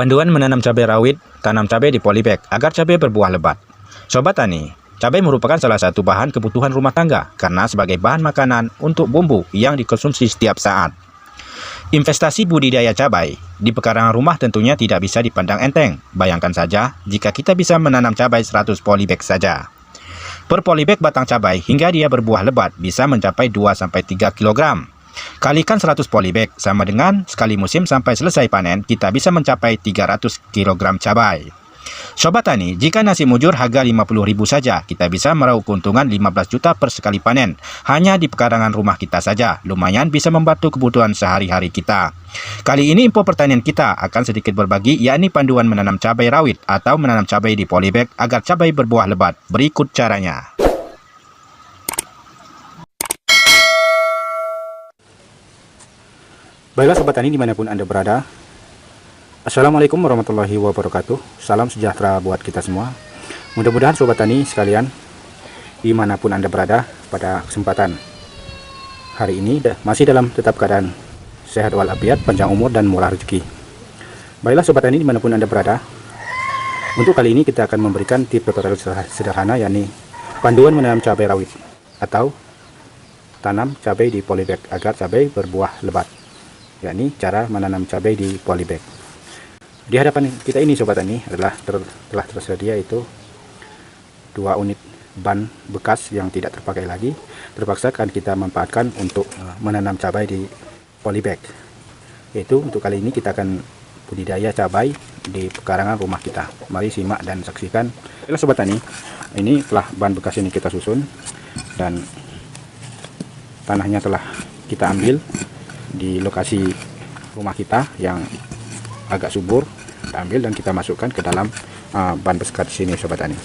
Panduan menanam cabai rawit, tanam cabai di polybag agar cabai berbuah lebat. Sobat Tani, cabai merupakan salah satu bahan kebutuhan rumah tangga karena sebagai bahan makanan untuk bumbu yang dikonsumsi setiap saat. Investasi budidaya cabai di pekarangan rumah tentunya tidak bisa dipandang enteng. Bayangkan saja jika kita bisa menanam cabai 100 polybag saja. Per polybag batang cabai hingga dia berbuah lebat bisa mencapai 2-3 kg. Kalikan 100 polybag sama dengan sekali musim sampai selesai panen kita bisa mencapai 300 kg cabai. Sobat Tani, jika nasi mujur harga 50.000 saja, kita bisa meraup keuntungan 15 juta per sekali panen. Hanya di pekarangan rumah kita saja, lumayan bisa membantu kebutuhan sehari-hari kita. Kali ini info pertanian kita akan sedikit berbagi, yakni panduan menanam cabai rawit atau menanam cabai di polybag agar cabai berbuah lebat. Berikut caranya. Baiklah Sobat Tani dimanapun Anda berada, Assalamualaikum warahmatullahi wabarakatuh. Salam sejahtera buat kita semua. Mudah-mudahan Sobat Tani sekalian dimanapun Anda berada pada kesempatan hari ini masih dalam tetap keadaan sehat walafiat, panjang umur dan murah rezeki. Baiklah Sobat Tani dimanapun Anda berada, untuk kali ini kita akan memberikan tips tutorial sederhana, yakni panduan menanam cabai rawit atau tanam cabai di polybag agar cabai berbuah lebat, yakni cara menanam cabai di polybag. Di hadapan kita ini Sobat Tani telah tersedia itu 2 unit ban bekas yang tidak terpakai lagi. Terpaksa akan kita manfaatkan untuk menanam cabai di polybag. Yaitu untuk kali ini kita akan budidaya cabai di pekarangan rumah kita. Mari simak dan saksikan. Baiklah Sobat Tani, ini telah ban bekas ini kita susun dan tanahnya telah kita ambil di lokasi rumah kita yang agak subur. Kita ambil dan kita masukkan ke dalam ban bekas di sini Sobat Tani.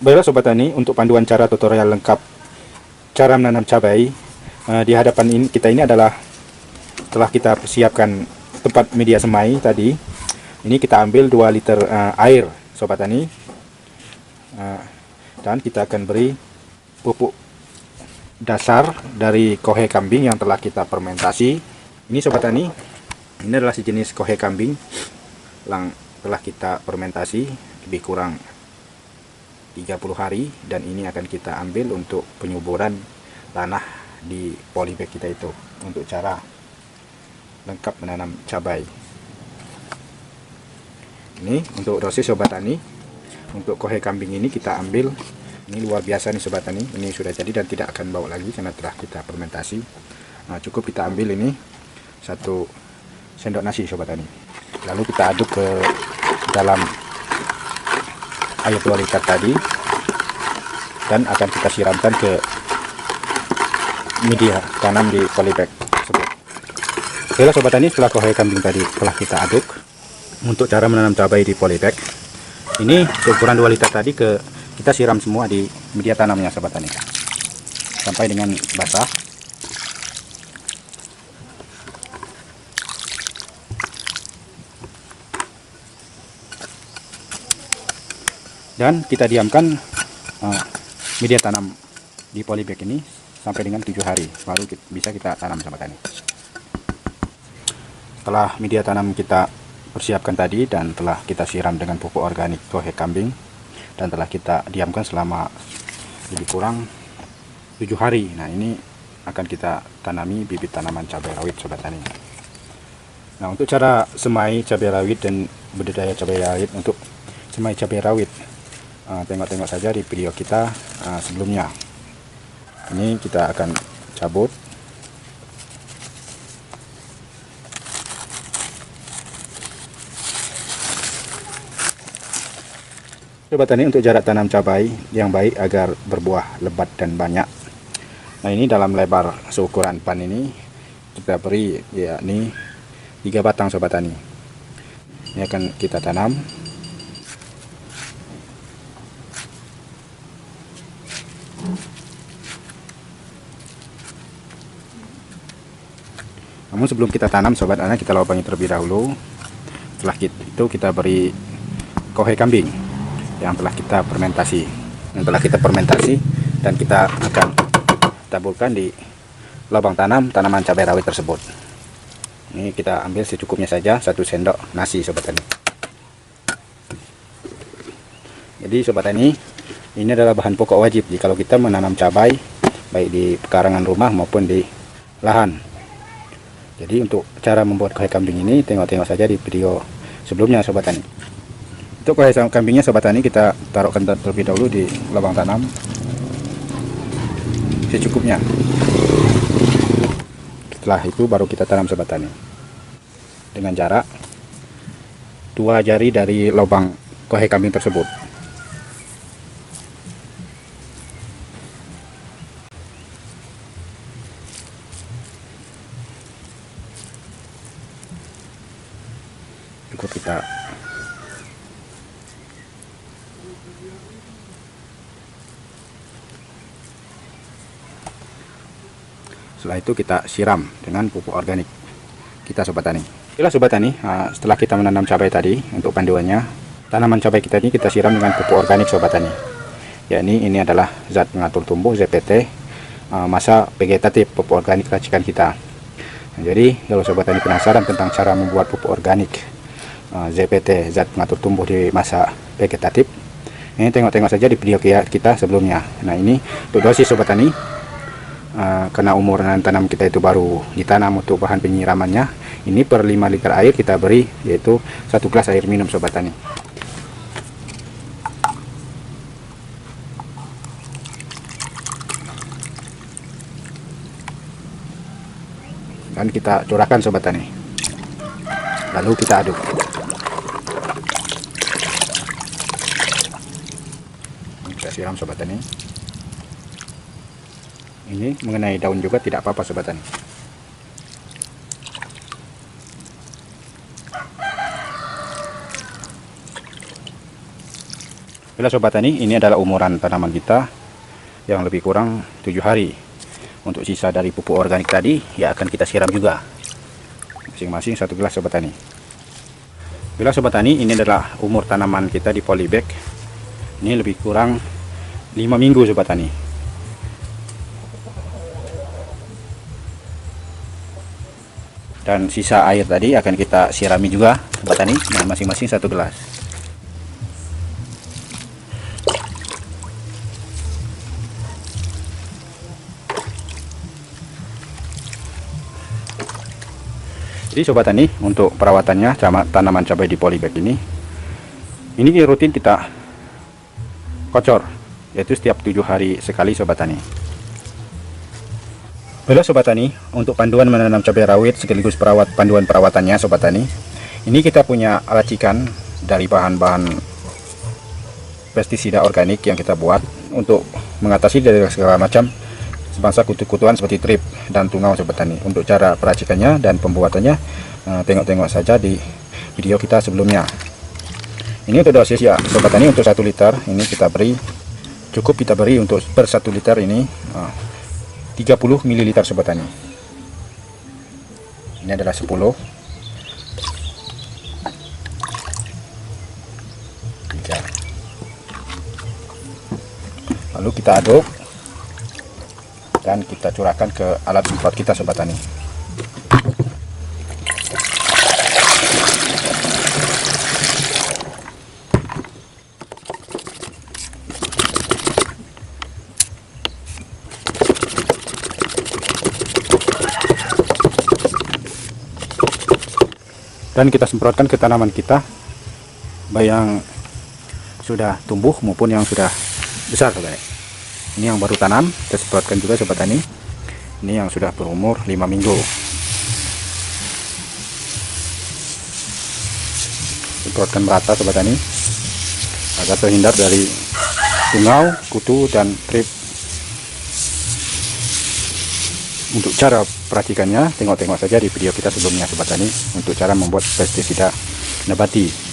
Baiklah Sobat Tani, untuk panduan cara tutorial lengkap cara menanam cabai di hadapan kita ini adalah telah kita persiapkan tempat media semai tadi. Ini kita ambil 2 liter air Sobat Tani, dan kita akan beri pupuk dasar dari kohe kambing yang telah kita fermentasi. Ini Sobat Tani, ini adalah sejenis kohe kambing yang telah kita fermentasi lebih kurang 30 hari, dan ini akan kita ambil untuk penyuburan tanah di polybag kita itu untuk cara lengkap menanam cabai. Ini untuk dosis Sobat Tani. Untuk kohe kambing ini kita ambil, ini luar biasa nih Sobat Tani, ini sudah jadi dan tidak akan bau lagi karena telah kita fermentasi. Nah, cukup kita ambil ini 1 sendok nasi Sobat Tani, lalu kita aduk ke dalam air 2 liter tadi dan akan kita siramkan ke media tanam di polybag tersebut. Oke Sobat Tani, setelah kohe kambing tadi telah kita aduk, untuk cara menanam cabai di polybag ini seukuran 2 liter tadi kita siram semua di media tanamnya Sobat Tani sampai dengan basah. Dan kita diamkan media tanam di polybag ini sampai dengan 7 hari baru bisa kita tanam Sobat Tani. Setelah media tanam kita persiapkan tadi dan telah kita siram dengan pupuk organik kohe kambing dan telah kita diamkan selama lebih kurang 7 hari. Nah, ini akan kita tanami bibit tanaman cabai rawit Sobat Tani. Nah, untuk cara semai cabai rawit dan budidaya cabai rawit, untuk semai cabai rawit tengok-tengok saja di video kita sebelumnya. Ini kita akan cabut. Sobat Tani, untuk jarak tanam cabai yang baik agar berbuah lebat dan banyak. Nah, ini dalam lebar seukuran pan ini kita beri yakni 3 batang Sobat Tani. Ini akan kita tanam. Namun sebelum kita tanam sobat tani, kita lubangi terlebih dahulu. Setelah itu kita beri kohe kambing yang telah kita fermentasi, dan kita akan taburkan di lubang tanam tanaman cabai rawit tersebut. Ini kita ambil secukupnya saja, 1 sendok nasi sobat tani. Jadi sobat tani, ini adalah bahan pokok wajib jika kita menanam cabai baik di pekarangan rumah maupun di lahan. Jadi untuk cara membuat kohe kambing ini tengok-tengok saja di video sebelumnya sobat tani. Untuk kohe kambingnya sobat tani, kita taruhkan terlebih dahulu di lubang tanam secukupnya. Setelah itu baru kita tanam sobat tani dengan jarak 2 jari dari lubang kohe kambing tersebut. Cukup kita setelah itu kita siram dengan pupuk organik kita sobat tani. Inilah sobat tani, setelah kita menanam cabai tadi, untuk panduannya tanaman cabai kita ini kita siram dengan pupuk organik sobat tani. Yakni ini adalah zat pengatur tumbuh ZPT, masa vegetatif, pupuk organik racikan kita. Jadi kalau sobat tani penasaran tentang cara membuat pupuk organik ZPT, zat pengatur tumbuh di masa vegetatif, ini tengok-tengok saja di video kita sebelumnya. Nah ini untuk dosis sobat tani, karena umur tanam kita itu baru ditanam, untuk bahan penyiramannya ini per 5 liter air kita beri yaitu 1 gelas air minum sobat tani. Dan kita curahkan sobat tani, lalu kita aduk. Kita siram sobat tani. Ini mengenai daun juga tidak apa-apa sobat tani. Bila sobat tani, ini adalah umuran tanaman kita yang lebih kurang 7 hari. Untuk sisa dari pupuk organik tadi ya akan kita siram juga, masing-masing 1 gelas sobat tani. Bila sobat tani, ini adalah umur tanaman kita di polybag, ini lebih kurang 5 minggu sobat tani. Dan sisa air tadi akan kita sirami juga sobat tani, dengan masing-masing 1 gelas. Jadi sobat tani, untuk perawatannya tanaman cabai di polybag ini rutin kita kocor, yaitu setiap 7 hari sekali sobat tani. Bila sobat tani, untuk panduan menanam cabai rawit sekaligus panduan perawatannya sobat tani, ini kita punya racikan dari bahan-bahan pestisida organik yang kita buat untuk mengatasi dari segala macam sebangsa kutu-kutuan seperti trip dan tungau sobat tani. Untuk cara peracikannya dan pembuatannya tengok-tengok saja di video kita sebelumnya. Ini untuk dosis ya sobat tani, untuk 1 liter ini kita beri, cukup kita beri untuk per 1 liter ini 30 ml sobat tani. Ini adalah 10. Lalu kita aduk dan kita curahkan ke alat semprot kita sobat tani. Dan kita semprotkan ke tanaman kita, baik yang sudah tumbuh maupun yang sudah besar sobat. Ini yang baru tanam kita semprotkan juga sobat tani. Ini yang sudah berumur 5 minggu. Semprotkan merata sobat tani agar terhindar dari tungau, kutu dan trip. Untuk cara perhatikannya tengok-tengok saja di video kita sebelumnya sobat tani, untuk cara membuat pestisida nabati.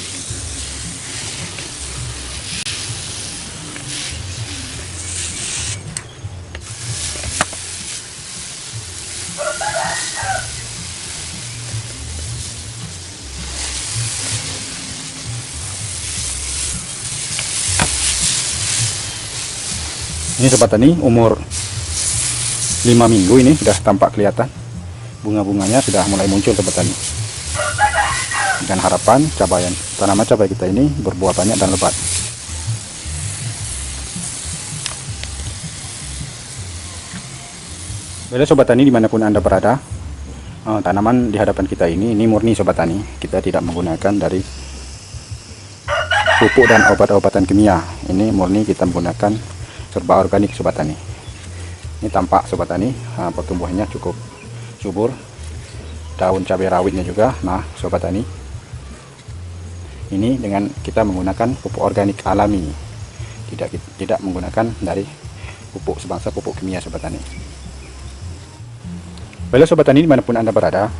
Ini sobat tani umur 5 minggu ini sudah tampak kelihatan. Bunga-bunganya sudah mulai muncul sobat tani. Dengan harapan tanaman cabai kita ini berbuah banyak dan lebat. Baiklah sobat tani dimanapun Anda berada, tanaman di hadapan kita ini murni sobat tani. Kita tidak menggunakan dari pupuk dan obat-obatan kimia. Ini murni kita menggunakan serba organik sobat tani. Ini tampak sobat tani, pertumbuhannya cukup subur. Daun cabai rawitnya juga. Nah sobat tani, ini dengan kita menggunakan pupuk organik alami, tidak menggunakan dari pupuk sebangsa pupuk kimia sobat tani. Baiklah sobat tani dimanapun Anda berada,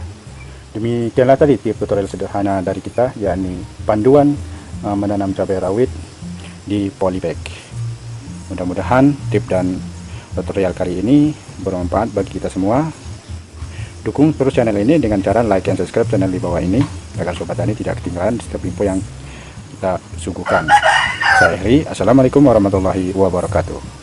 demikianlah tadi tips tutorial sederhana dari kita, yakni panduan menanam cabai rawit di polybag. Mudah-mudahan tips dan tutorial kali ini bermanfaat bagi kita semua. Dukung terus channel ini dengan cara like dan subscribe channel di bawah ini, agar sobat tani tidak ketinggalan setiap info yang kita suguhkan. Saya Heri, assalamualaikum warahmatullahi wabarakatuh.